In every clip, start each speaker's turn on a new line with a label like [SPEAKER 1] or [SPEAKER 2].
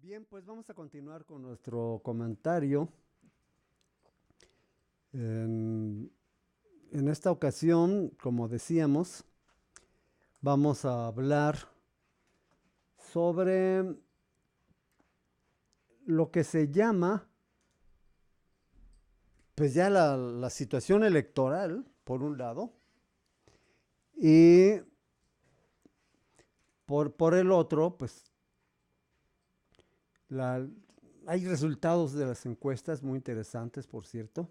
[SPEAKER 1] Bien, pues vamos a continuar con nuestro comentario. En, en esta ocasión, como decíamos, vamos a hablar sobre lo que se llama, pues ya la situación electoral, por un lado, y por el otro, pues la, hay resultados de las encuestas muy interesantes, por cierto,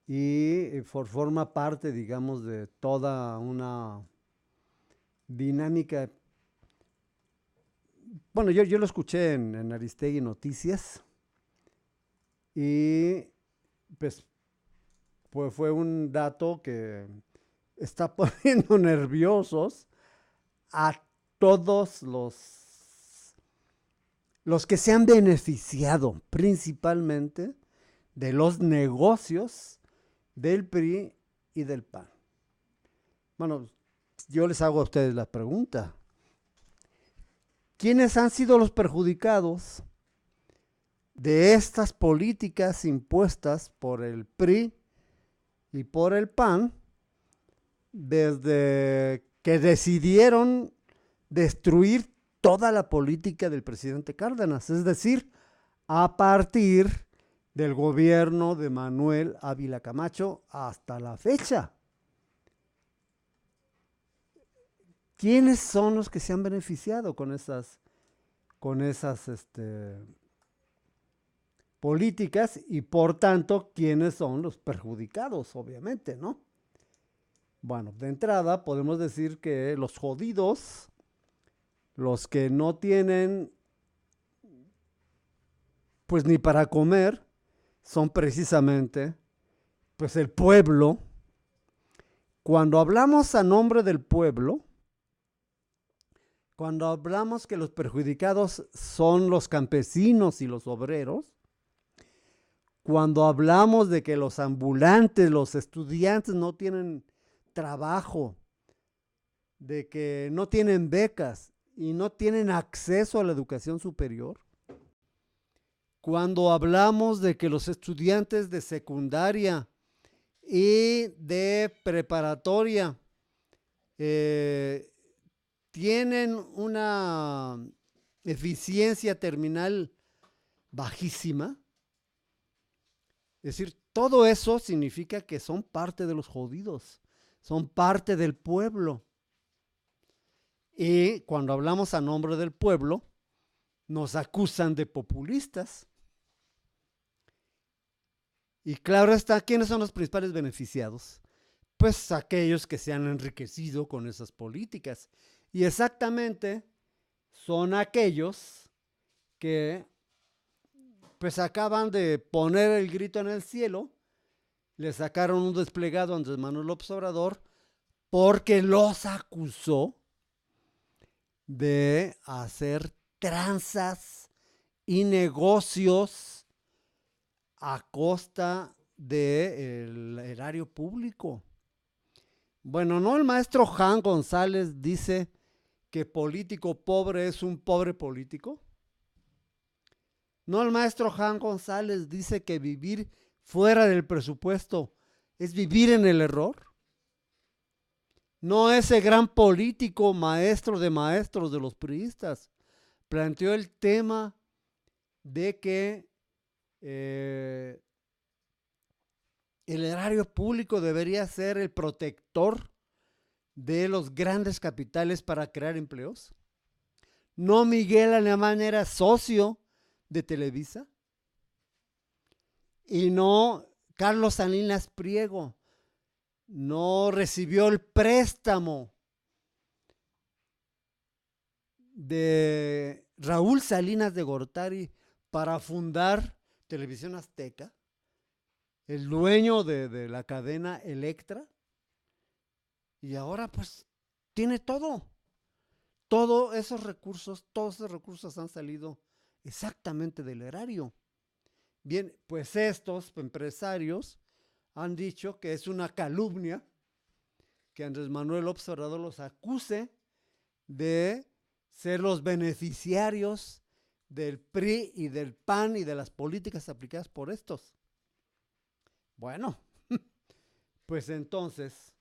[SPEAKER 1] y forma parte, digamos, de toda una dinámica. Bueno, yo lo escuché en Aristegui Noticias y pues, pues fue un dato que está poniendo nerviosos a todos los que se han beneficiado principalmente de los negocios del PRI y del PAN. Bueno, yo les hago a ustedes la pregunta. ¿Quiénes han sido los perjudicados de estas políticas impuestas por el PRI y por el PAN desde que decidieron destruir toda la política del presidente Cárdenas? Es decir, a partir del gobierno de Manuel Ávila Camacho hasta la fecha. ¿Quiénes son los que se han beneficiado con esas políticas y por tanto quiénes son los perjudicados, obviamente, ¿no? Bueno, de entrada podemos decir que los jodidos, los que no tienen pues ni para comer, son precisamente pues el pueblo. Cuando hablamos a nombre del pueblo, cuando hablamos que los perjudicados son los campesinos y los obreros, cuando hablamos de que los ambulantes, los estudiantes no tienen trabajo, de que no tienen becas y no tienen acceso a la educación superior, cuando hablamos de que los estudiantes de secundaria y de preparatoria tienen una eficiencia terminal bajísima, es decir, todo eso significa que son parte de los jodidos, son parte del pueblo. Y cuando hablamos a nombre del pueblo, nos acusan de populistas. Y claro está, ¿quiénes son los principales beneficiados? Pues aquellos que se han enriquecido con esas políticas. Y exactamente son aquellos que pues acaban de poner el grito en el cielo, le sacaron un desplegado a Andrés Manuel López Obrador porque los acusó de hacer tranzas y negocios a costa del erario público. Bueno, ¿no? El maestro Jan González dice que político pobre es un pobre político. No, el maestro Jan González dice que vivir fuera del presupuesto es vivir en el error. No, ese gran político, maestro de maestros de los priistas, planteó el tema de que el erario público debería ser el protector de los grandes capitales para crear empleos. No, Miguel Alemán era socio de Televisa y no Carlos Salinas Pliego no recibió el préstamo de Raúl Salinas de Gortari para fundar Televisión Azteca, el dueño de la cadena Electra, y ahora pues tiene todo. Todos esos recursos han salido exactamente del erario. Bien, pues estos empresarios han dicho que es una calumnia que Andrés Manuel López Obrador los acuse de ser los beneficiarios del PRI y del PAN y de las políticas aplicadas por estos. Bueno, pues entonces,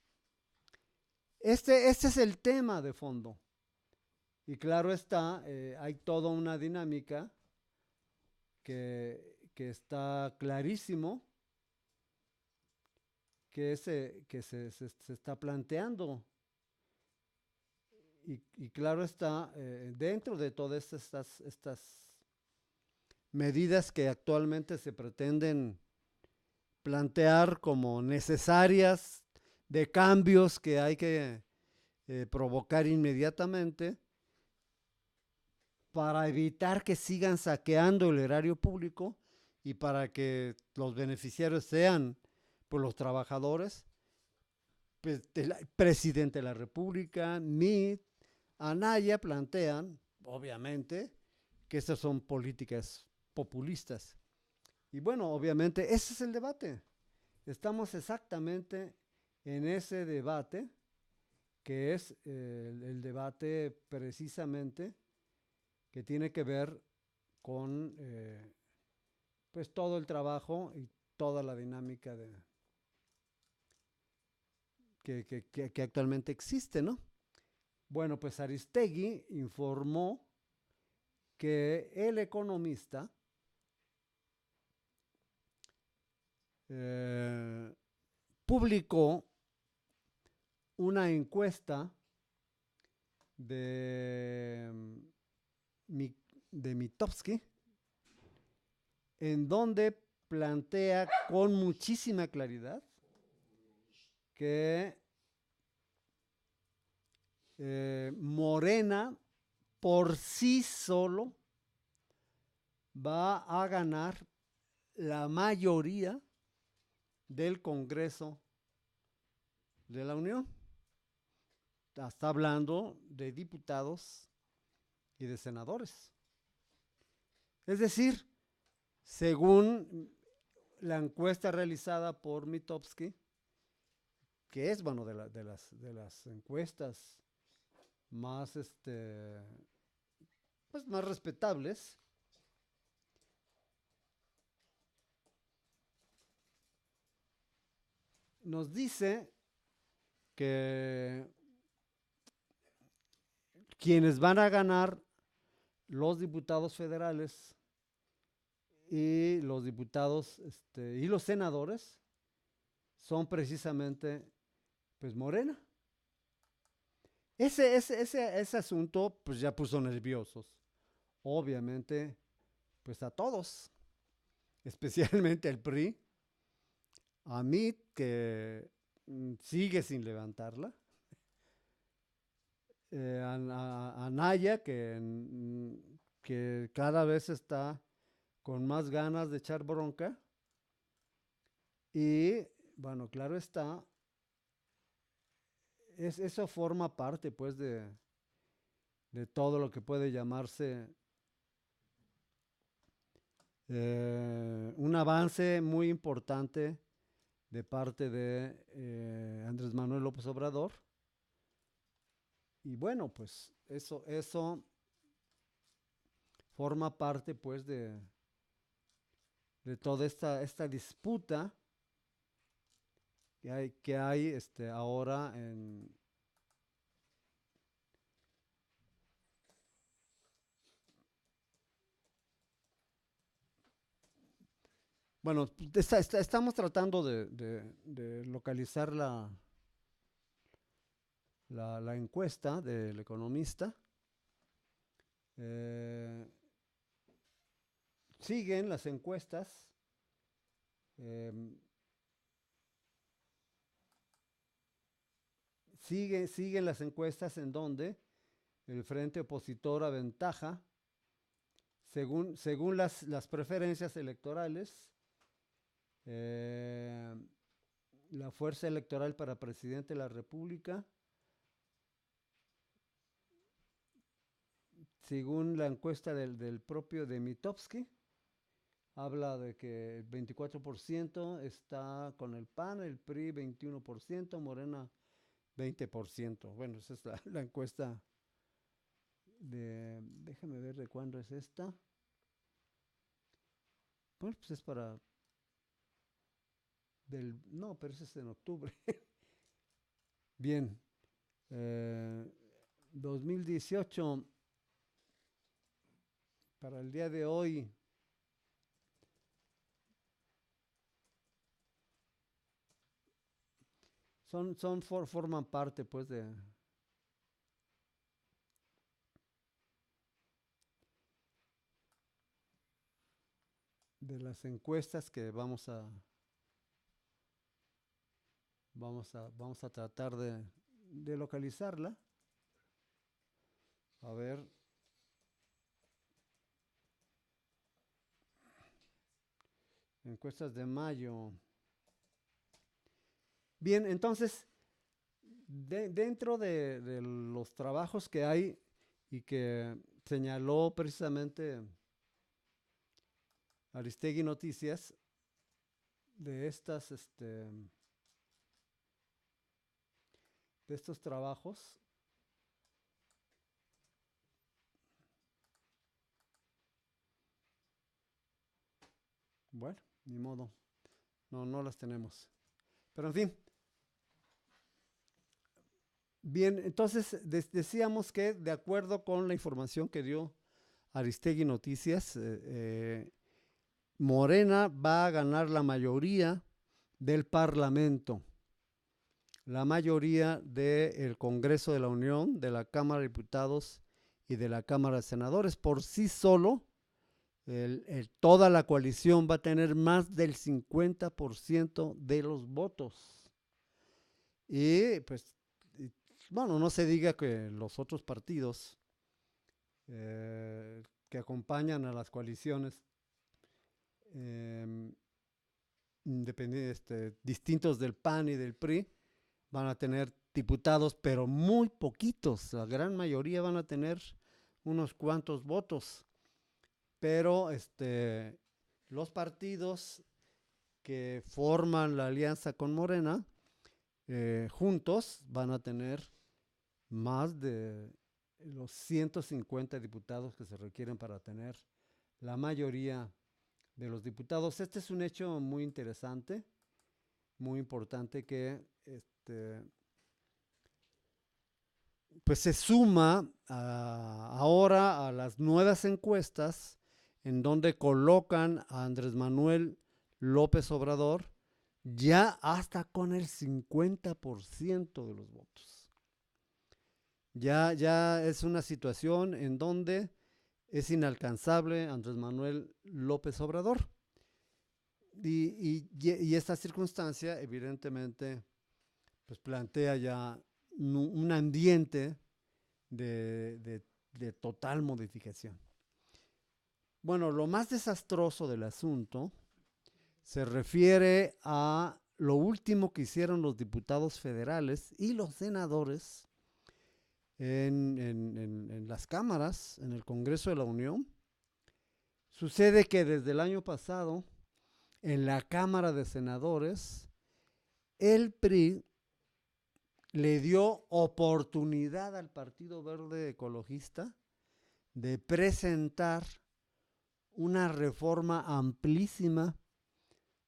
[SPEAKER 1] este es el tema de fondo. Y claro está, hay toda una dinámica que está clarísimo que se está planteando. Y claro está, dentro de todas estas medidas que actualmente se pretenden plantear como necesarias de cambios que hay que provocar inmediatamente para evitar que sigan saqueando el erario público y para que los beneficiarios sean pues, los trabajadores, pues, el presidente de la República, MIT, Anaya plantean, obviamente, que estas son políticas populistas. Y bueno, obviamente, ese es el debate. Estamos exactamente en ese debate, que es el debate precisamente que tiene que ver con pues todo el trabajo y toda la dinámica que actualmente existe, ¿no? Bueno, pues Aristegui informó que el economista publicó una encuesta de, de Mitofsky, en donde plantea con muchísima claridad que Morena por sí solo va a ganar la mayoría del Congreso de la Unión. Está hablando de diputados y de senadores. Es decir, según la encuesta realizada por Mitofsky, que es bueno de las encuestas más pues más respetables, nos dice que quienes van a ganar los diputados federales y los diputados y los senadores son precisamente pues Morena. Ese asunto pues ya puso nerviosos, obviamente, pues a todos, especialmente al PRI, a mí que sigue sin levantarla, a Naya que cada vez está con más ganas de echar bronca y bueno, claro está, eso forma parte pues de todo lo que puede llamarse un avance muy importante de parte de Andrés Manuel López Obrador. Y bueno, pues eso forma parte pues de toda esta disputa que hay ahora en bueno, estamos tratando de localizar la encuesta del economista. Siguen las encuestas. Siguen las encuestas en donde el frente opositor aventaja según las preferencias electorales. La fuerza electoral para presidente de la República según la encuesta del propio de Mitofsky, habla de que el 24% está con el PAN, el PRI 21%, Morena 20%. Bueno, esa es la encuesta déjame ver de cuándo es esta. Bueno, pues es no, pero ese es en octubre. Bien, 2018, para el día de hoy, forman parte pues de las encuestas que vamos a tratar de localizarla. A ver. Encuestas de mayo. Bien, entonces, dentro de los trabajos que hay y que señaló precisamente Aristegui Noticias, de estos trabajos, bueno, ni modo, no las tenemos. Pero en fin, bien, entonces decíamos que de acuerdo con la información que dio Aristegui Noticias, Morena va a ganar la mayoría del Parlamento, la mayoría del Congreso de la Unión, de la Cámara de Diputados y de la Cámara de Senadores. Por sí solo, toda la coalición va a tener más del 50% de los votos. Y pues, bueno, no se diga que los otros partidos que acompañan a las coaliciones distintos del PAN y del PRI van a tener diputados, pero muy poquitos. La gran mayoría van a tener unos cuantos votos. Pero los partidos que forman la alianza con Morena, juntos van a tener más de los 150 diputados que se requieren para tener la mayoría de los diputados. Este es un hecho muy interesante, muy importante que pues se suma ahora a las nuevas encuestas en donde colocan a Andrés Manuel López Obrador ya hasta con el 50% de los votos. Ya es una situación en donde es inalcanzable Andrés Manuel López Obrador. Y esta circunstancia evidentemente pues plantea ya un ambiente de total modificación. Bueno, lo más desastroso del asunto se refiere a lo último que hicieron los diputados federales y los senadores en las cámaras, en el Congreso de la Unión. Sucede que desde el año pasado, en la Cámara de Senadores, el PRI le dio oportunidad al Partido Verde Ecologista de presentar una reforma amplísima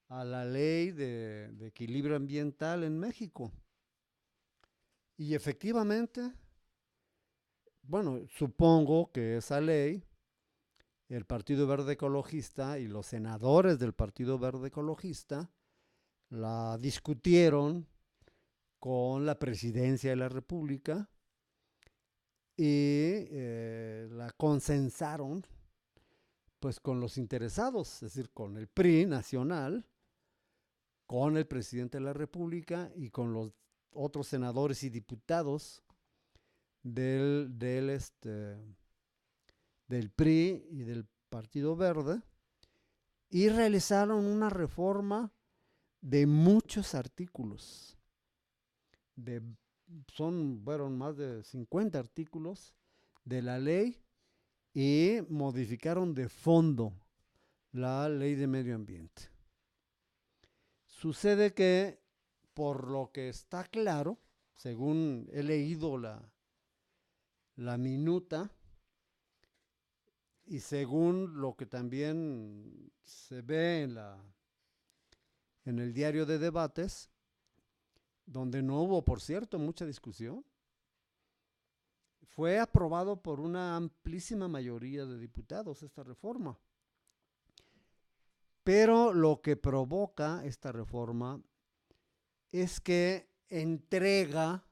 [SPEAKER 1] a la ley de equilibrio ambiental en México. Y efectivamente, bueno, supongo que esa ley, el Partido Verde Ecologista y los senadores del Partido Verde Ecologista la discutieron con la Presidencia de la República y la consensaron pues con los interesados, es decir, con el PRI nacional, con el presidente de la República y con los otros senadores y diputados del PRI y del Partido Verde, y realizaron una reforma de muchos artículos. Fueron más de 50 artículos de la ley y modificaron de fondo la ley de medio ambiente. Sucede que, por lo que está claro, según he leído la minuta y según lo que también se ve en el diario de debates, donde no hubo, por cierto, mucha discusión, fue aprobado por una amplísima mayoría de diputados esta reforma. Pero lo que provoca esta reforma es que entrega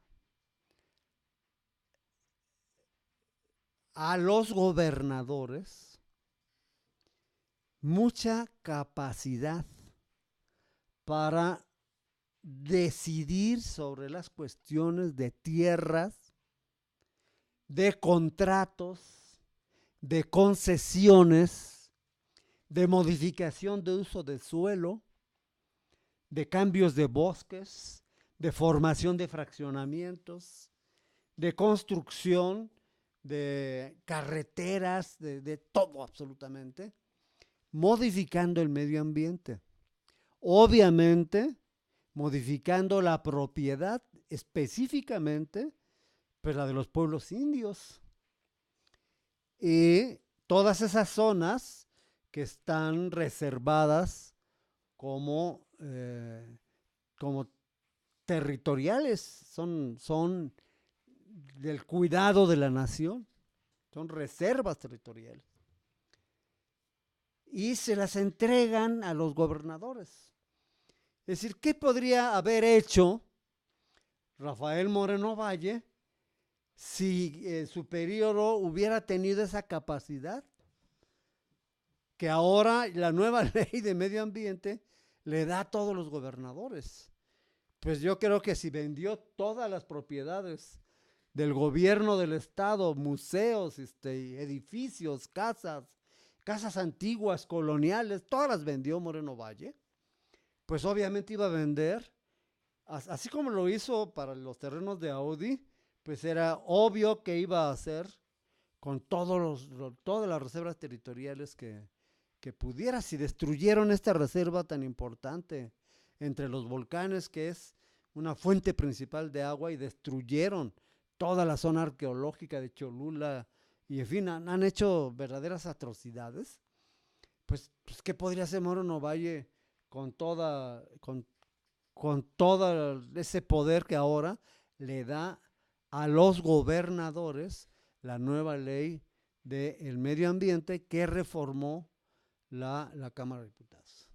[SPEAKER 1] a los gobernadores mucha capacidad para decidir sobre las cuestiones de tierras, de contratos, de concesiones, de modificación de uso de suelo, de cambios de bosques, de formación de fraccionamientos, de construcción, de carreteras, de todo absolutamente, modificando el medio ambiente. Obviamente, modificando la propiedad específicamente, pues la de los pueblos indios. Y todas esas zonas que están reservadas como territoriales, son del cuidado de la nación, son reservas territoriales. Y se las entregan a los gobernadores. Es decir, ¿qué podría haber hecho Rafael Moreno Valle si en su periodo hubiera tenido esa capacidad? Que ahora la nueva ley de medio ambiente le da a todos los gobernadores. Pues yo creo que si vendió todas las propiedades del gobierno del estado, museos, edificios, casas antiguas, coloniales, todas las vendió Moreno Valle, pues obviamente iba a vender, así como lo hizo para los terrenos de Audi, pues era obvio que iba a hacer con todas las reservas territoriales que pudiera. Si destruyeron esta reserva tan importante entre los volcanes, que es una fuente principal de agua, y destruyeron toda la zona arqueológica de Cholula, y en fin, han hecho verdaderas atrocidades, pues ¿qué podría hacer Moreno Valle con todo ese poder que ahora le da a los gobernadores la nueva ley del medio ambiente que reformó la Cámara de Diputados?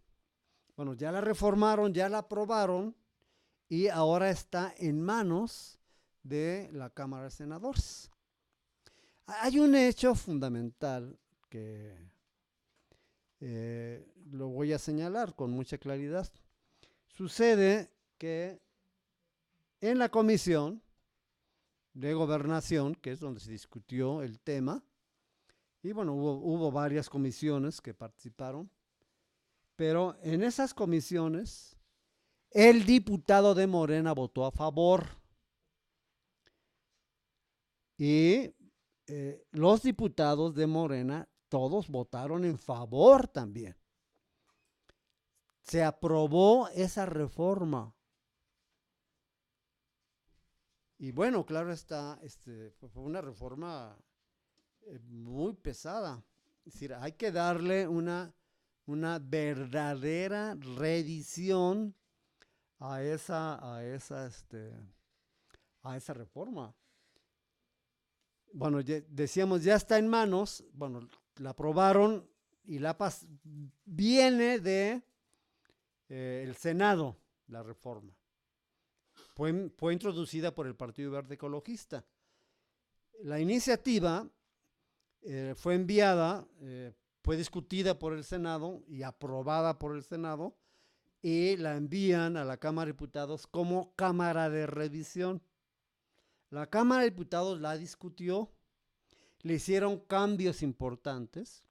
[SPEAKER 1] Bueno, ya la reformaron, ya la aprobaron y ahora está en manos de la Cámara de Senadores. Hay un hecho fundamental que lo voy a señalar con mucha claridad. Sucede que en la Comisión de Gobernación, que es donde se discutió el tema, y bueno, hubo varias comisiones que participaron, pero en esas comisiones el diputado de Morena votó a favor y los diputados de Morena todos votaron en favor también. Se aprobó esa reforma. Y bueno, claro está, fue una reforma muy pesada. Es decir, hay que darle una verdadera revisión a esa reforma. Bueno, decíamos, ya está en manos, bueno, la aprobaron y viene de el Senado, la reforma. Fue introducida por el Partido Verde Ecologista. La iniciativa fue enviada, fue discutida por el Senado y aprobada por el Senado, y la envían a la Cámara de Diputados como Cámara de Revisión. La Cámara de Diputados la discutió, le hicieron cambios importantes,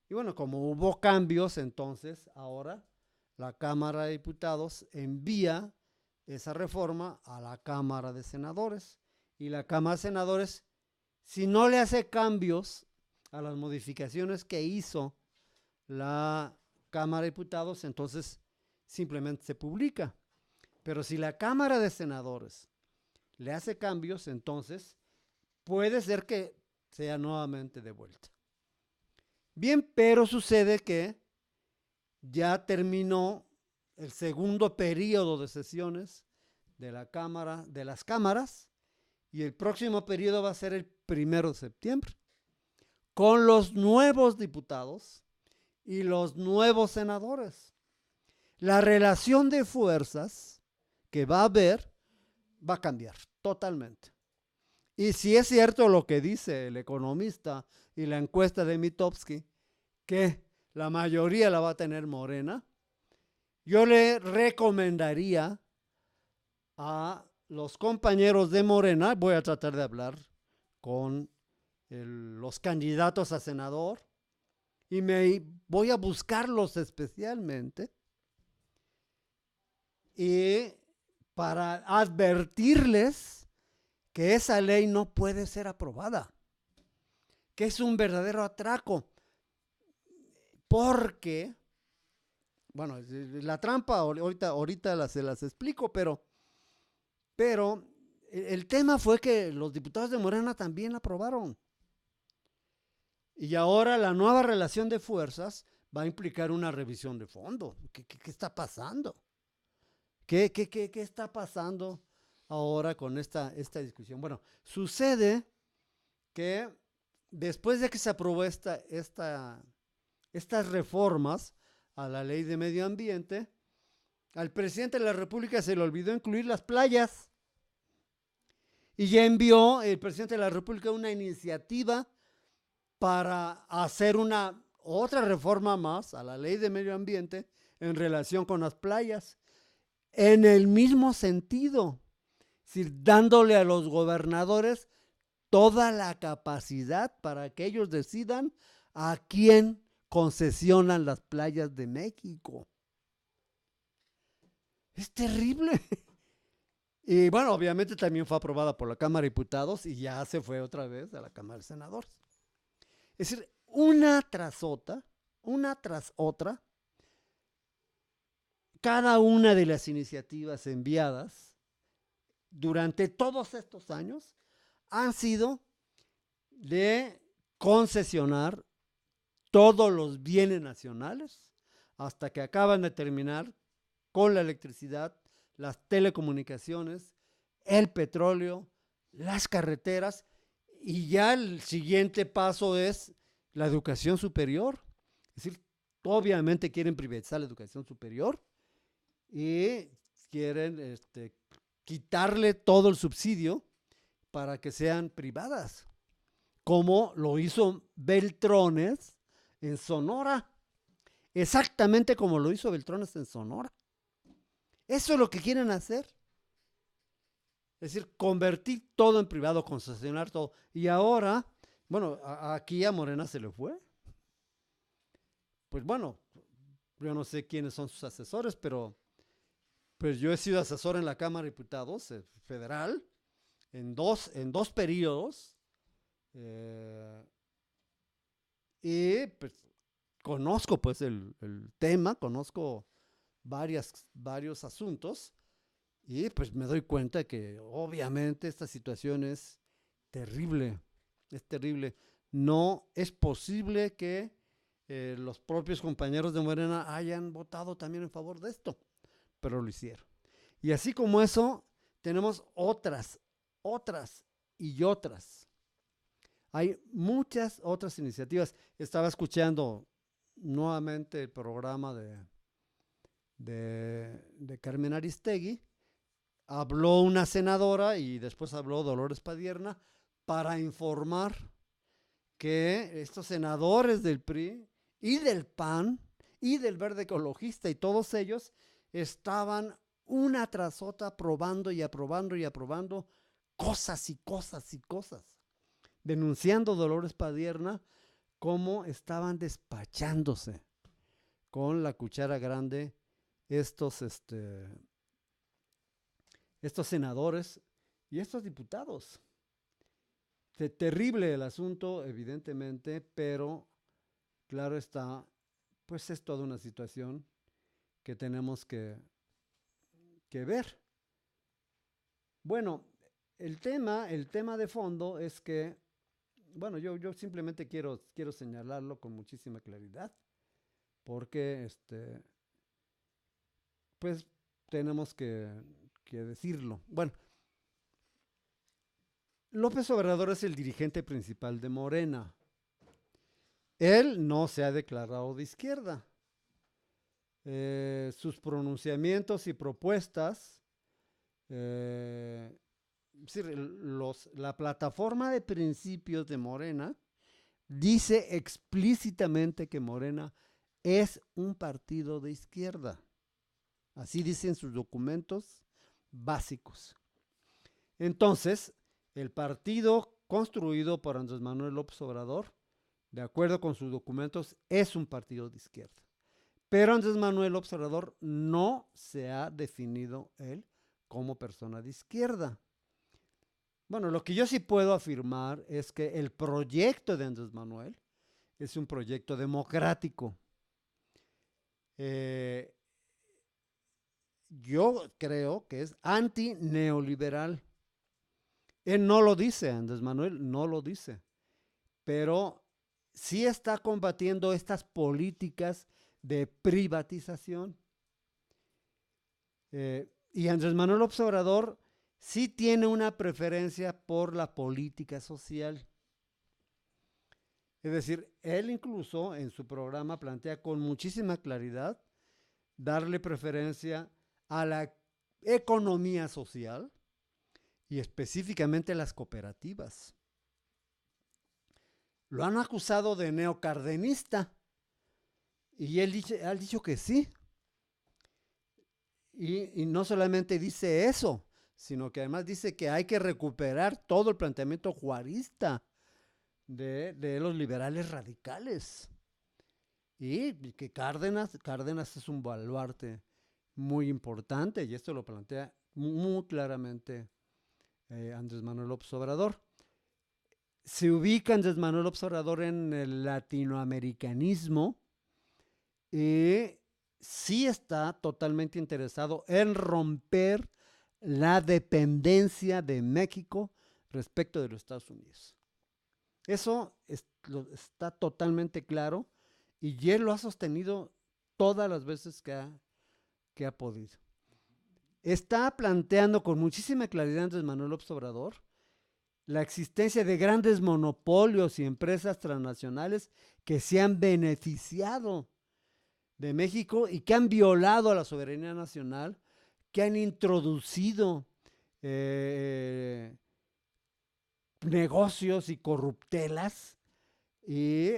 [SPEAKER 1] y bueno, como hubo cambios, entonces ahora la Cámara de Diputados envía esa reforma a la Cámara de Senadores, y la Cámara de Senadores si no le hace cambios a las modificaciones que hizo la Cámara de Diputados, entonces simplemente se publica. Pero si la Cámara de Senadores le hace cambios, entonces puede ser que sea nuevamente devuelta. Bien, pero sucede que ya terminó el segundo periodo de sesiones de la Cámara, de las cámaras, y el próximo periodo va a ser el 1 de septiembre, con los nuevos diputados y los nuevos senadores. La relación de fuerzas que va a haber va a cambiar totalmente. Y si es cierto lo que dice el economista y la encuesta de Mitofsky, que la mayoría la va a tener Morena, yo le recomendaría a los compañeros de Morena, voy a tratar de hablar con los candidatos a senador y me voy a buscarlos especialmente y para advertirles que esa ley no puede ser aprobada, que es un verdadero atraco, porque, bueno, la trampa ahorita se las explico, pero el tema fue que los diputados de Morena también la aprobaron. Y ahora la nueva relación de fuerzas va a implicar una revisión de fondo. ¿Qué está pasando? ¿Qué está pasando ahora con esta discusión? Bueno, sucede que después de que se aprobó estas reformas a la ley de medio ambiente, al presidente de la República se le olvidó incluir las playas. Y ya envió el presidente de la República una iniciativa para hacer otra reforma más a la ley de medio ambiente en relación con las playas, en el mismo sentido, es decir, dándole a los gobernadores toda la capacidad para que ellos decidan a quién concesionan las playas de México. Es terrible. Y bueno, obviamente también fue aprobada por la Cámara de Diputados y ya se fue otra vez a la Cámara de Senadores. Es decir, una tras otra, cada una de las iniciativas enviadas durante todos estos años han sido de concesionar todos los bienes nacionales hasta que acaban de terminar con la electricidad, las telecomunicaciones, el petróleo, las carreteras, y ya el siguiente paso es la educación superior. Es decir, obviamente quieren privatizar la educación superior y quieren quitarle todo el subsidio para que sean privadas, como lo hizo Beltrones en Sonora, exactamente como lo hizo Beltrones en Sonora. Eso es lo que quieren hacer. Es decir, convertir todo en privado, concesionar todo. Y ahora, bueno, aquí a Morena se le fue. Pues bueno, yo no sé quiénes son sus asesores, pero pues yo he sido asesor en la Cámara de Diputados federal en dos periodos. Y pues conozco pues el tema, conozco varios asuntos. Y pues me doy cuenta que obviamente esta situación es terrible, No es posible que los propios compañeros de Morena hayan votado también en favor de esto, pero lo hicieron. Y así como eso, tenemos otras y otras. Hay muchas otras iniciativas. Estaba escuchando nuevamente el programa de Carmen Aristegui. Habló una senadora y después habló Dolores Padierna para informar que estos senadores del PRI y del PAN y del Verde Ecologista y todos ellos estaban una tras otra aprobando cosas y cosas, denunciando Dolores Padierna cómo estaban despachándose con la cuchara grande estos senadores y estos diputados. Terrible el asunto, evidentemente, pero claro está, pues es toda una situación que tenemos que ver. Bueno, el tema de fondo es que, bueno, yo simplemente quiero señalarlo con muchísima claridad, porque pues tenemos que decirlo. Bueno, López Obrador es el dirigente principal de Morena. Él no se ha declarado de izquierda. Sus pronunciamientos y propuestas, eh, la plataforma de principios de Morena dice explícitamente que Morena es un partido de izquierda. Así dicen sus documentos básicos. Entonces, el partido construido por Andrés Manuel López Obrador, de acuerdo con sus documentos, es un partido de izquierda. Pero Andrés Manuel López Obrador no se ha definido él como persona de izquierda. Bueno, lo que yo sí puedo afirmar es que el proyecto de Andrés Manuel es un proyecto democrático. Yo creo que es antineoliberal. Él no lo dice, Andrés Manuel no lo dice, pero sí está combatiendo estas políticas de privatización. Y Andrés Manuel López Obrador sí tiene una preferencia por la política social. Es decir, él incluso en su programa plantea con muchísima claridad darle preferencia a la economía social y específicamente a las cooperativas. Lo han acusado de neocardenista y él ha dicho que sí. Y no solamente dice eso, sino que además dice que hay que recuperar todo el planteamiento juarista de los liberales radicales. Y que Cárdenas es un baluarte muy importante, y esto lo plantea muy claramente Andrés Manuel López Obrador. Se ubica Andrés Manuel López Obrador en el latinoamericanismo y sí está totalmente interesado en romper la dependencia de México respecto de los Estados Unidos. Eso está totalmente claro y él lo ha sostenido todas las veces que ha podido. Está planteando con muchísima claridad Andrés Manuel López Obrador la existencia de grandes monopolios y empresas transnacionales que se han beneficiado de México y que han violado a la soberanía nacional, que han introducido negocios y corruptelas y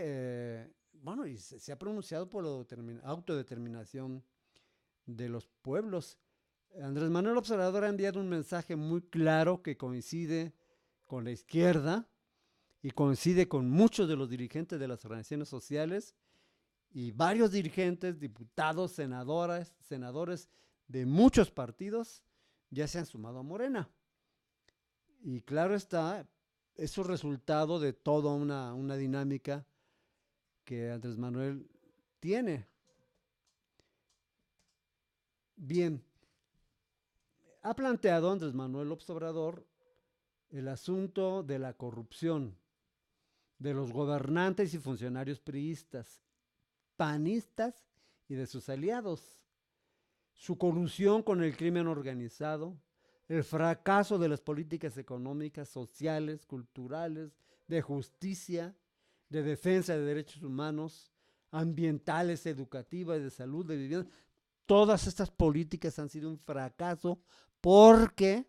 [SPEAKER 1] bueno, y se ha pronunciado por la autodeterminación de los pueblos. Andrés Manuel Observador ha enviado un mensaje muy claro que coincide con la izquierda y coincide con muchos de los dirigentes de las organizaciones sociales y varios dirigentes, diputados, senadores de muchos partidos ya se han sumado a Morena. Y claro está, es un resultado de toda una dinámica que Andrés Manuel tiene. Bien, ha planteado Andrés Manuel López Obrador el asunto de la corrupción de los gobernantes y funcionarios priistas, panistas y de sus aliados, su colusión con el crimen organizado, el fracaso de las políticas económicas, sociales, culturales, de justicia, de defensa de derechos humanos, ambientales, educativas, de salud, de vivienda. Todas estas políticas han sido un fracaso porque,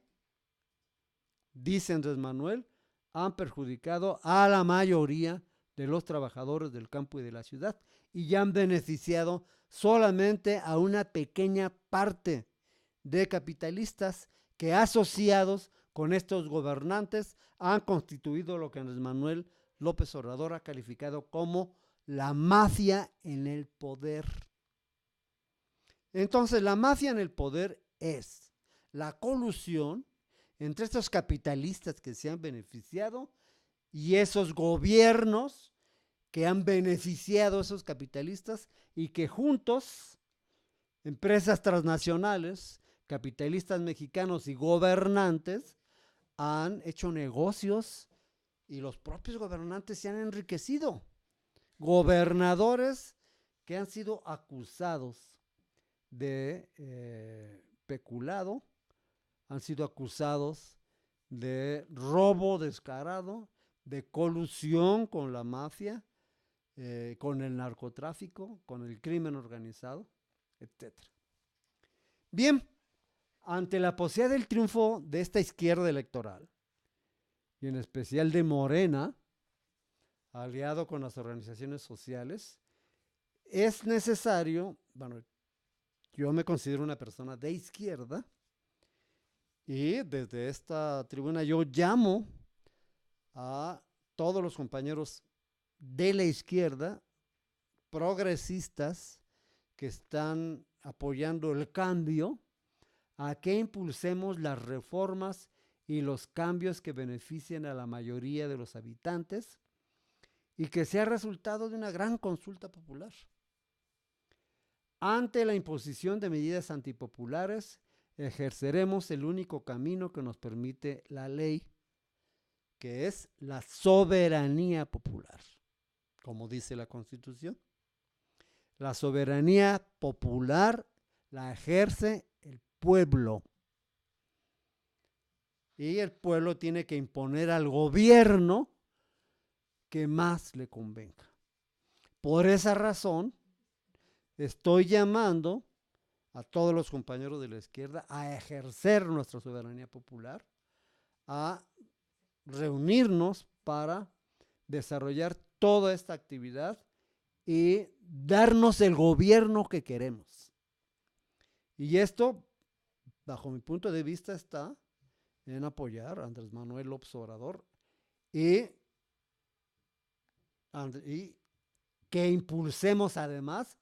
[SPEAKER 1] dice Andrés Manuel, han perjudicado a la mayoría de los trabajadores del campo y de la ciudad y ya han beneficiado solamente a una pequeña parte de capitalistas que, asociados con estos gobernantes, han constituido lo que Andrés Manuel López Obrador ha calificado como la mafia en el poder. Entonces, la mafia en el poder es la colusión entre estos capitalistas que se han beneficiado y esos gobiernos que han beneficiado a esos capitalistas y que juntos, empresas transnacionales, capitalistas mexicanos y gobernantes, han hecho negocios y los propios gobernantes se han enriquecido. Gobernadores que han sido acusados de peculado, han sido acusados de robo descarado, de colusión con la mafia, con el narcotráfico, con el crimen organizado, etc. Bien, ante la posibilidad del triunfo de esta izquierda electoral, y en especial de Morena, aliado con las organizaciones sociales, es necesario, bueno, yo me considero una persona de izquierda, y desde esta tribuna yo llamo a todos los compañeros de la izquierda, progresistas, que están apoyando el cambio, a que impulsemos las reformas y los cambios que beneficien a la mayoría de los habitantes y que sea resultado de una gran consulta popular. Ante la imposición de medidas antipopulares, ejerceremos el único camino que nos permite la ley, que es la soberanía popular, como dice la Constitución. La soberanía popular la ejerce el pueblo. Y el pueblo tiene que imponer al gobierno que más le convenga. Por esa razón, estoy llamando a todos los compañeros de la izquierda a ejercer nuestra soberanía popular, a reunirnos para desarrollar toda esta actividad y darnos el gobierno que queremos. Y esto, bajo mi punto de vista, está en apoyar a Andrés Manuel López Obrador y que impulsemos además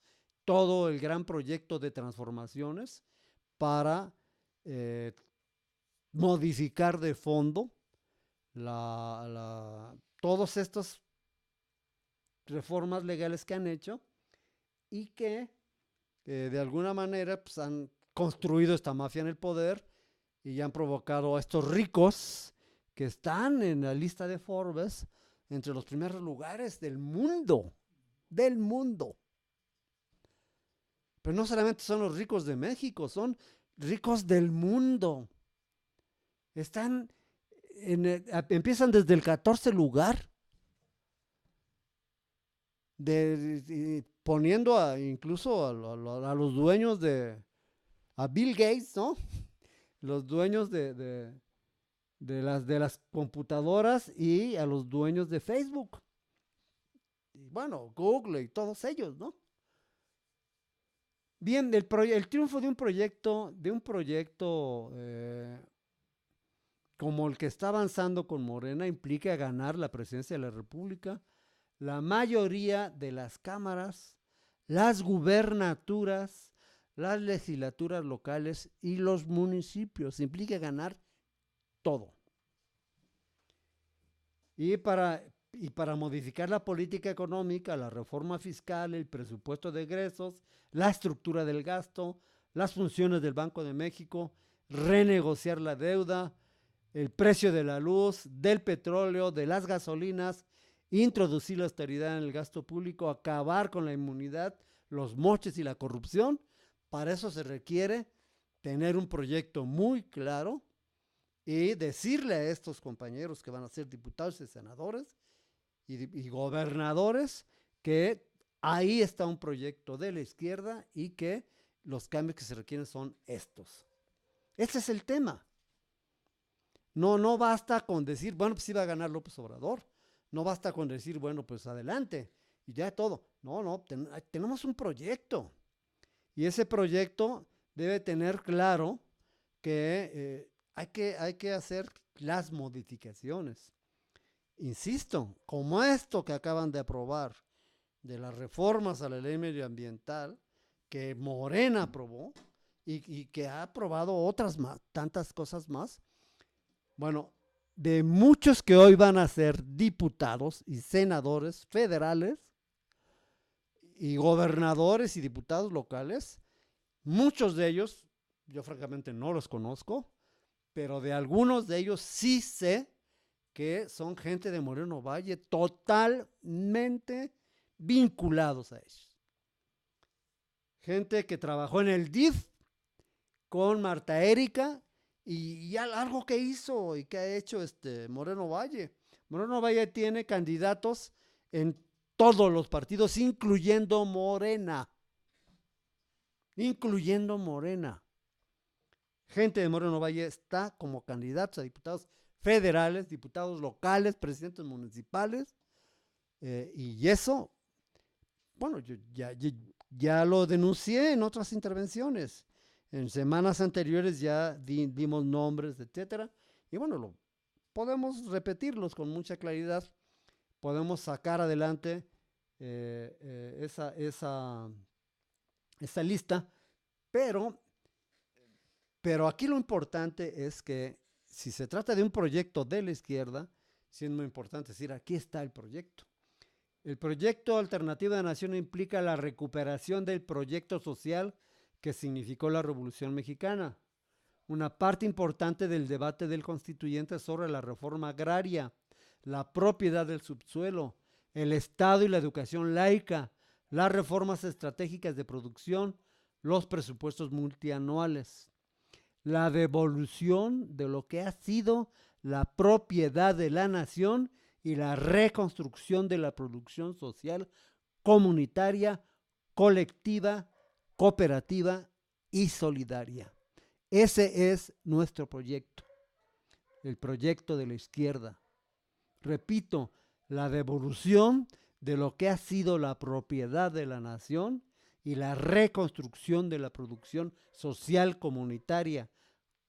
[SPEAKER 1] todo el gran proyecto de transformaciones para modificar de fondo todos estos reformas legales que han hecho y que de alguna manera pues, han construido esta mafia en el poder y han provocado a estos ricos que están en la lista de Forbes entre los primeros lugares del mundo, Pero no solamente son los ricos de México, son ricos del mundo. Empiezan desde el 14 lugar, poniendo incluso a los dueños a Bill Gates, ¿no? Los dueños de las computadoras y a los dueños de Facebook. Y bueno, Google y todos ellos, ¿no? Bien, el triunfo de un proyecto como el que está avanzando con Morena implica ganar la presidencia de la República, la mayoría de las cámaras, las gubernaturas, las legislaturas locales y los municipios. Implica ganar todo. Y para modificar la política económica, la reforma fiscal, el presupuesto de egresos, la estructura del gasto, las funciones del Banco de México, renegociar la deuda, el precio de la luz, del petróleo, de las gasolinas, introducir la austeridad en el gasto público, acabar con la inmunidad, los moches y la corrupción. Para eso se requiere tener un proyecto muy claro y decirle a estos compañeros que van a ser diputados y senadores y gobernadores que ahí está un proyecto de la izquierda y que los cambios que se requieren son estos. Ese es el tema. No basta con decir, bueno, pues iba a ganar López Obrador. No basta con decir, bueno, pues adelante y ya todo. No, tenemos un proyecto. Y ese proyecto debe tener claro que hay que hacer las modificaciones. Insisto, como esto que acaban de aprobar de las reformas a la ley medioambiental que Morena aprobó y que ha aprobado otras más, tantas cosas más. Bueno, de muchos que hoy van a ser diputados y senadores federales y gobernadores y diputados locales. Muchos de ellos, yo francamente no los conozco, pero de algunos de ellos sí sé que son gente de Moreno Valle totalmente vinculados a ellos. Gente que trabajó en el DIF con Marta Erika y algo que hizo y que ha hecho Moreno Valle. Moreno Valle tiene candidatos en todos los partidos, incluyendo Morena. Incluyendo Morena. Gente de Moreno Valle está como candidatos a diputados federales, diputados locales, presidentes municipales, y eso, bueno, yo ya lo denuncié en otras intervenciones. En semanas anteriores ya dimos nombres, etcétera, y bueno, podemos repetirlos con mucha claridad, podemos sacar adelante esa lista, pero aquí lo importante es que si se trata de un proyecto de la izquierda, sí es muy importante decir, aquí está el proyecto. El proyecto Alternativa de Nación implica la recuperación del proyecto social que significó la Revolución Mexicana. Una parte importante del debate del constituyente sobre la reforma agraria, la propiedad del subsuelo, el Estado y la educación laica, las reformas estratégicas de producción, los presupuestos multianuales, la devolución de lo que ha sido la propiedad de la nación y la reconstrucción de la producción social comunitaria, colectiva, cooperativa y solidaria. Ese es nuestro proyecto, el proyecto de la izquierda. Repito, la devolución de lo que ha sido la propiedad de la nación y la reconstrucción de la producción social comunitaria,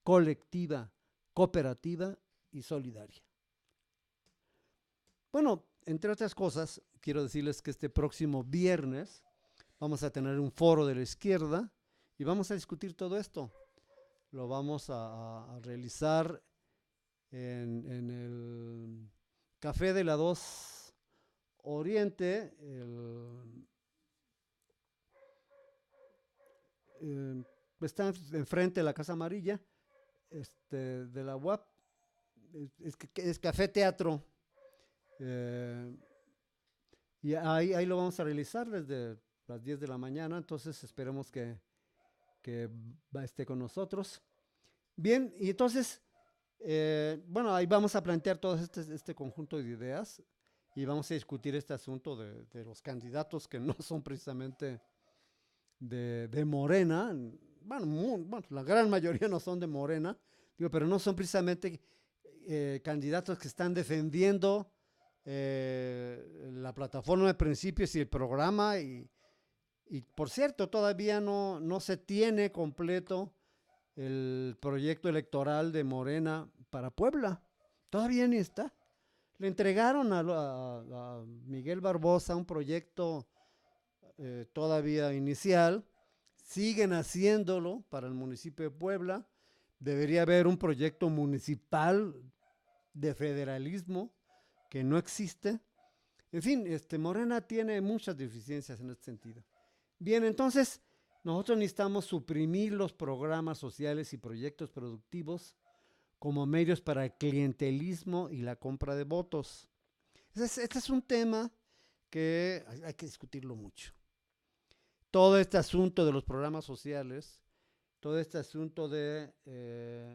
[SPEAKER 1] colectiva, cooperativa y solidaria. Bueno, entre otras cosas, quiero decirles que este próximo viernes vamos a tener un foro de la izquierda y vamos a discutir todo esto. Lo vamos a realizar en el Café de la 2 Oriente, está enfrente de la Casa Amarilla de la UAP, es Café Teatro, y ahí lo vamos a realizar desde las 10 de la mañana, entonces esperemos que esté con nosotros. Bien, y entonces, bueno, ahí vamos a plantear todo este conjunto de ideas y vamos a discutir este asunto de los candidatos que no son precisamente de Morena. Bueno, la gran mayoría no son de Morena, digo, pero no son precisamente candidatos que están defendiendo la plataforma de principios y el programa y por cierto, todavía no se tiene completo el proyecto electoral de Morena para Puebla. Todavía ni está. Le entregaron a Miguel Barbosa un proyecto todavía inicial. Siguen haciéndolo para el municipio de Puebla. Debería haber un proyecto municipal de federalismo que no existe. En fin, Morena tiene muchas deficiencias en este sentido. Bien, entonces nosotros necesitamos suprimir los programas sociales y proyectos productivos como medios para el clientelismo y la compra de votos. Este es un tema que hay que discutirlo mucho. Todo este asunto de los programas sociales, todo este asunto de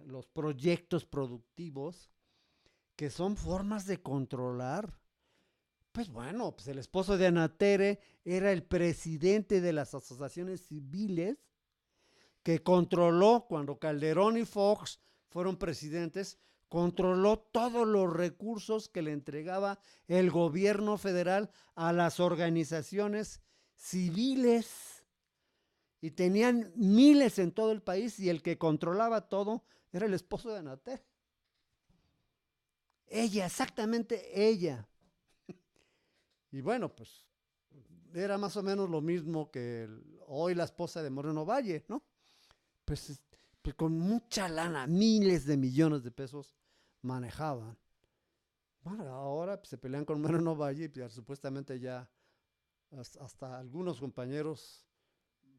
[SPEAKER 1] los proyectos productivos, que son formas de controlar. Pues bueno, pues el esposo de Ana Tere era el presidente de las asociaciones civiles que controló, cuando Calderón y Fox fueron presidentes, controló todos los recursos que le entregaba el gobierno federal a las organizaciones civiles. Y tenían miles en todo el país y el que controlaba todo era el esposo de Ana Tere. Ella, exactamente ella. Y bueno, pues era más o menos lo mismo que hoy la esposa de Moreno Valle, ¿no? Pues con mucha lana, miles de millones de pesos manejaban. Bueno, ahora pues, se pelean con Moreno Valle y pues, supuestamente ya hasta algunos compañeros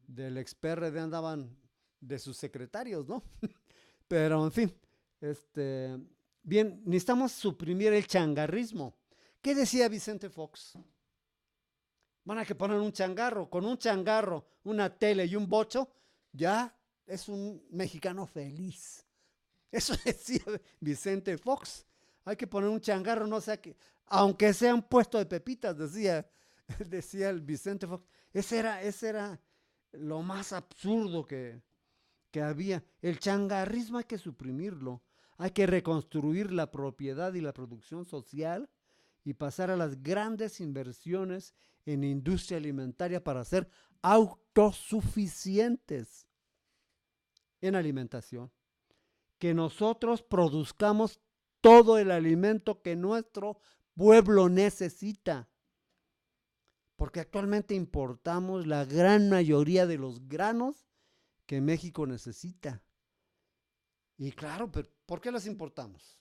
[SPEAKER 1] del ex PRD andaban de sus secretarios, ¿no? Pero en fin, este, bien, necesitamos suprimir el changarrismo. ¿Qué decía Vicente Fox? Van a que poner un changarro, con un changarro, una tele y un bocho, ya es un mexicano feliz. Eso decía Vicente Fox. Hay que poner un changarro, no sé qué, aunque sea un puesto de pepitas, decía, decía el Vicente Fox. Ese era lo más absurdo que había. El changarrismo hay que suprimirlo. Hay que reconstruir la propiedad y la producción social y pasar a las grandes inversiones en industria alimentaria para ser autosuficientes en alimentación. Que nosotros produzcamos todo el alimento que nuestro pueblo necesita. Porque actualmente importamos la gran mayoría de los granos que México necesita. Y claro, pero ¿por qué los importamos?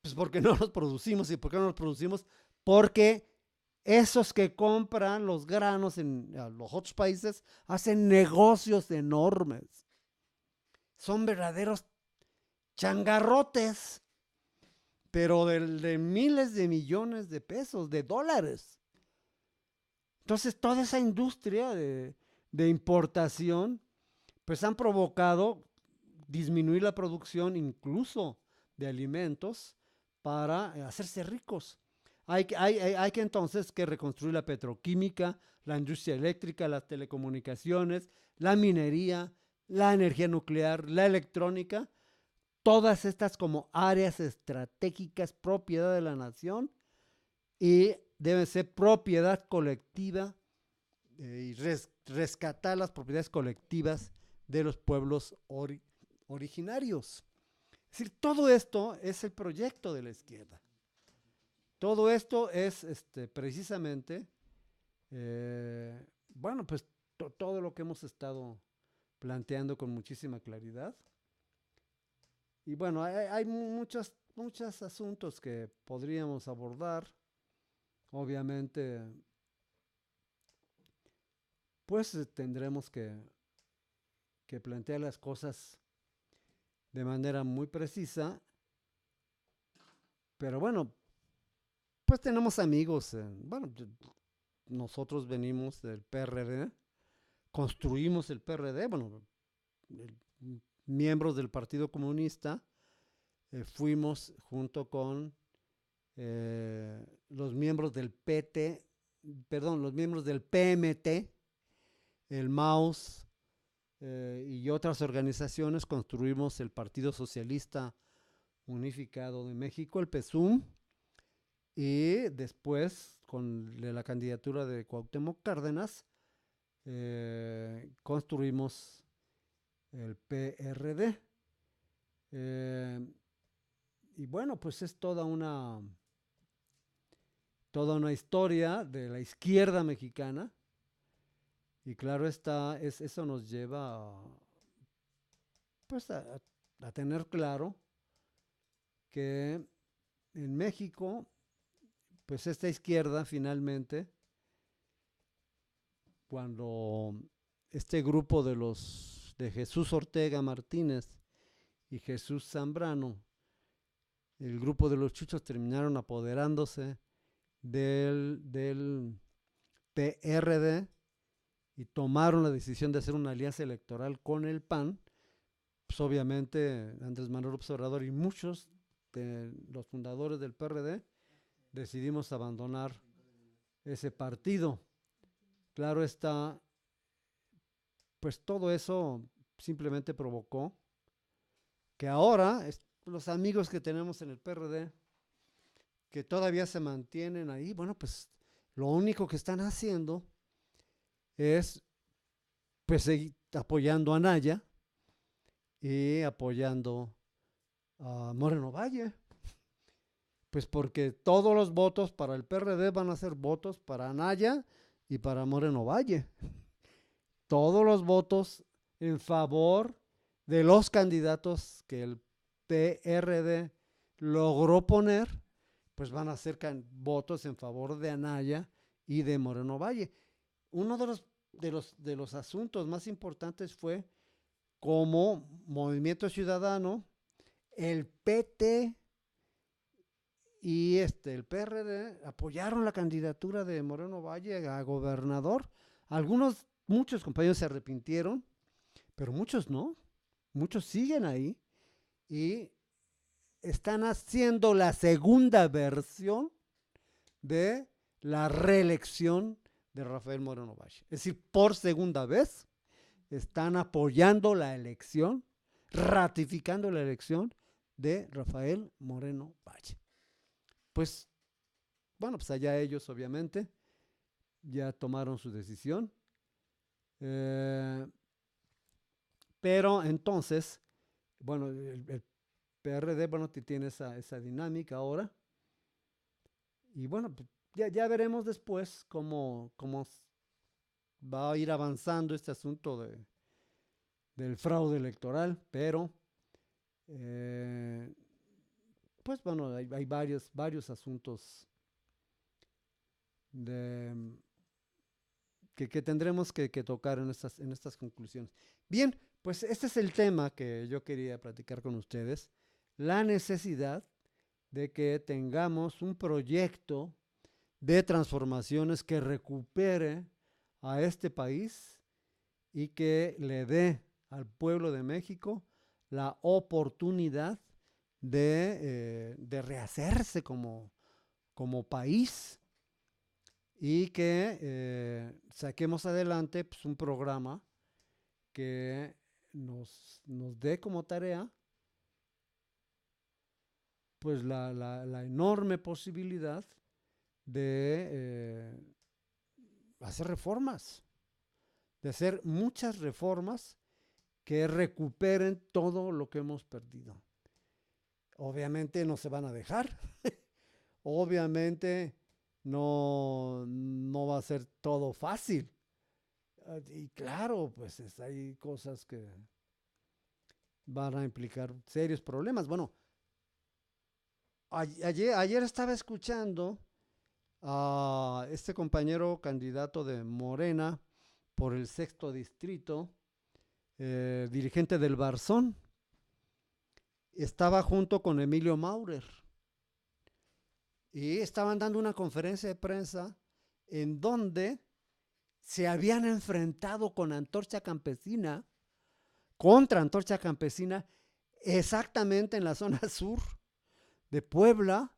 [SPEAKER 1] Pues porque no los producimos. ¿Y por qué no los producimos? Porque esos que compran los granos en los otros países hacen negocios enormes. Son verdaderos changarrotes, pero de miles de millones de pesos, de dólares. Entonces, toda esa industria de importación, pues han provocado disminuir la producción incluso de alimentos para hacerse ricos. Hay que entonces que reconstruir la petroquímica, la industria eléctrica, las telecomunicaciones, la minería, la energía nuclear, la electrónica, todas estas como áreas estratégicas, propiedad de la nación y deben ser propiedad colectiva y rescatar las propiedades colectivas de los pueblos originarios. Es decir, todo esto es el proyecto de la izquierda. Todo esto es precisamente, bueno, pues todo lo que hemos estado planteando con muchísima claridad. Y bueno, hay muchos asuntos que podríamos abordar. Obviamente, pues tendremos que plantear las cosas de manera muy precisa. Pero bueno, pues tenemos amigos. Bueno, nosotros venimos del PRD, construimos el PRD, bueno, miembros del Partido Comunista, fuimos junto con los miembros del PT, perdón, los miembros del PMT, el MAUS y otras organizaciones, construimos el Partido Socialista Unificado de México, el PSUM, y después, con la candidatura de Cuauhtémoc Cárdenas, construimos el PRD. Y bueno, pues es toda una historia de la izquierda mexicana. Y claro está, eso nos lleva pues a tener claro que en México, pues esta izquierda finalmente, cuando este grupo de Jesús Ortega Martínez y Jesús Zambrano, el grupo de los chuchos, terminaron apoderándose del PRD y tomaron la decisión de hacer una alianza electoral con el PAN, pues obviamente Andrés Manuel López Obrador y muchos de los fundadores del PRD decidimos abandonar ese partido. Claro está, pues todo eso simplemente provocó que ahora los amigos que tenemos en el PRD, que todavía se mantienen ahí, bueno, pues lo único que están haciendo es pues seguir apoyando a Naya y apoyando a Moreno Valle. Pues porque todos los votos para el PRD van a ser votos para Anaya y para Moreno Valle. Todos los votos en favor de los candidatos que el PRD logró poner pues van a hacer votos en favor de Anaya y de Moreno Valle. Uno de los asuntos más importantes fue como Movimiento Ciudadano, el PT y el PRD apoyaron la candidatura de Moreno Valle a gobernador. Muchos compañeros se arrepintieron, pero muchos no. Muchos siguen ahí y están haciendo la segunda versión de la reelección de Rafael Moreno Valle. Es decir, por segunda vez están apoyando la elección, ratificando la elección de Rafael Moreno Valle. Pues, bueno, pues allá ellos obviamente ya tomaron su decisión. Pero entonces, bueno, el PRD, bueno, tiene esa dinámica ahora. Y bueno, pues ya veremos después cómo va a ir avanzando este asunto del fraude electoral, pero pues bueno, hay varios asuntos que tendremos que tocar en estas conclusiones. Bien, pues este es el tema que yo quería platicar con ustedes, la necesidad de que tengamos un proyecto de transformaciones que recupere a este país y que le dé al pueblo de México la oportunidad de rehacerse como país y que saquemos adelante pues, un programa que nos dé como tarea pues la enorme posibilidad de hacer reformas, de hacer muchas reformas que recuperen todo lo que hemos perdido. Obviamente no se van a dejar, obviamente no va a ser todo fácil. Y claro, pues hay cosas que van a implicar serios problemas. Bueno, ayer estaba escuchando a este compañero candidato de Morena por el 6º distrito, dirigente del Barzón. Estaba junto con Emilio Maurer y estaban dando una conferencia de prensa en donde se habían enfrentado con Antorcha Campesina, contra Antorcha Campesina, exactamente en la zona sur de Puebla.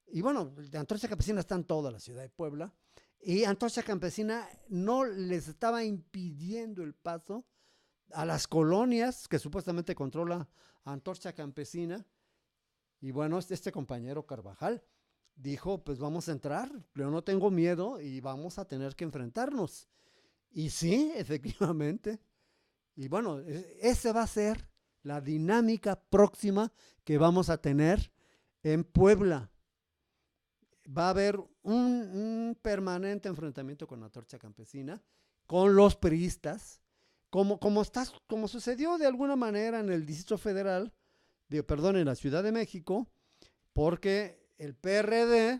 [SPEAKER 1] Y bueno, de Antorcha Campesina está en toda la ciudad de Puebla. Y Antorcha Campesina no les estaba impidiendo el paso a las colonias que supuestamente controla Antorcha Campesina. Y bueno, este compañero Carvajal dijo, pues vamos a entrar, yo no tengo miedo y vamos a tener que enfrentarnos. Y sí, efectivamente. Y bueno, esa va a ser la dinámica próxima que vamos a tener en Puebla. Va a haber un permanente enfrentamiento con la Antorcha Campesina, con los priistas, como sucedió de alguna manera en el Distrito Federal, en la Ciudad de México, porque el PRD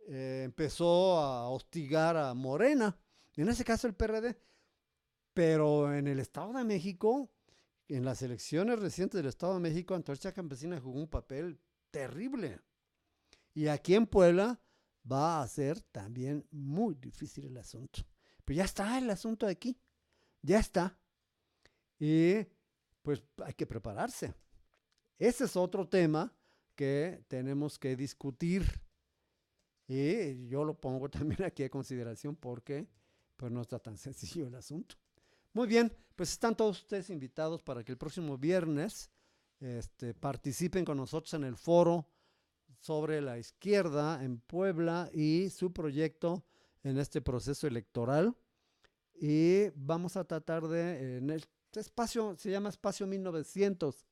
[SPEAKER 1] empezó a hostigar a Morena, en ese caso el PRD, pero en el Estado de México, en las elecciones recientes del Estado de México, Antorcha Campesina jugó un papel terrible. Y aquí en Puebla va a ser también muy difícil el asunto. Pero ya está el asunto aquí, ya está. Y pues hay que prepararse. Ese es otro tema que tenemos que discutir. Y yo lo pongo también aquí a consideración porque pues no está tan sencillo el asunto. Muy bien, pues están todos ustedes invitados para que el próximo viernes participen con nosotros en el foro sobre la izquierda en Puebla y su proyecto en este proceso electoral. Y vamos a tratar en el espacio, se llama Espacio 1900.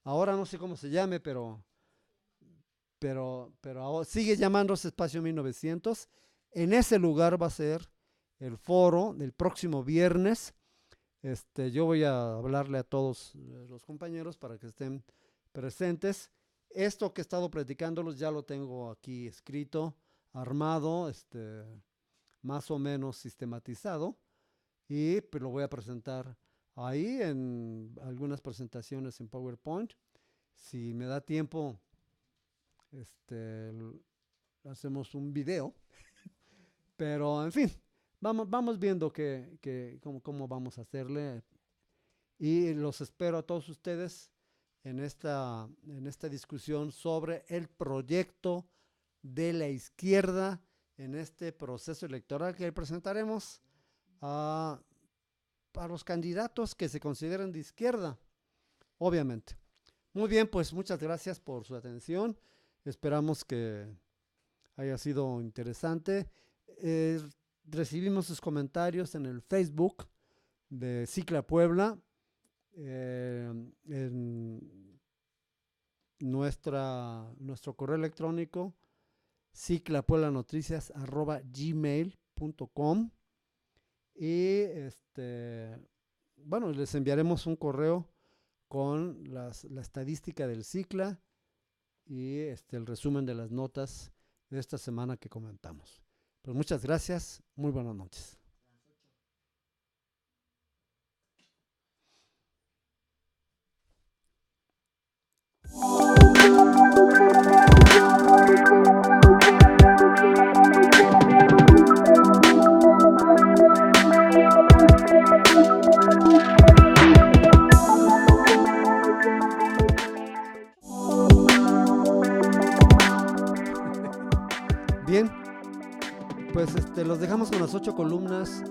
[SPEAKER 1] Ahora no sé cómo se llame, pero ahora sigue llamándose Espacio 1900. En ese lugar va a ser el foro del próximo viernes. Yo voy a hablarle a todos los compañeros para que estén presentes. Esto que he estado platicándolos ya lo tengo aquí escrito, armado, más o menos sistematizado, y pues lo voy a presentar ahí en algunas presentaciones en PowerPoint. Si me da tiempo, hacemos un video, pero en fin, vamos viendo cómo vamos a hacerle, y los espero a todos ustedes en esta discusión sobre el proyecto de la izquierda en este proceso electoral que presentaremos a los candidatos que se consideren de izquierda, obviamente. Muy bien, pues muchas gracias por su atención. Esperamos que haya sido interesante. Recibimos sus comentarios en el Facebook de Cicla Puebla, en nuestro correo electrónico ciclapueblanoticias@gmail.com, y bueno, les enviaremos un correo con la estadística del Cicla y el resumen de las notas de esta semana que comentamos. Pues muchas gracias, muy buenas noches. Bien, pues los dejamos con las 8 columnas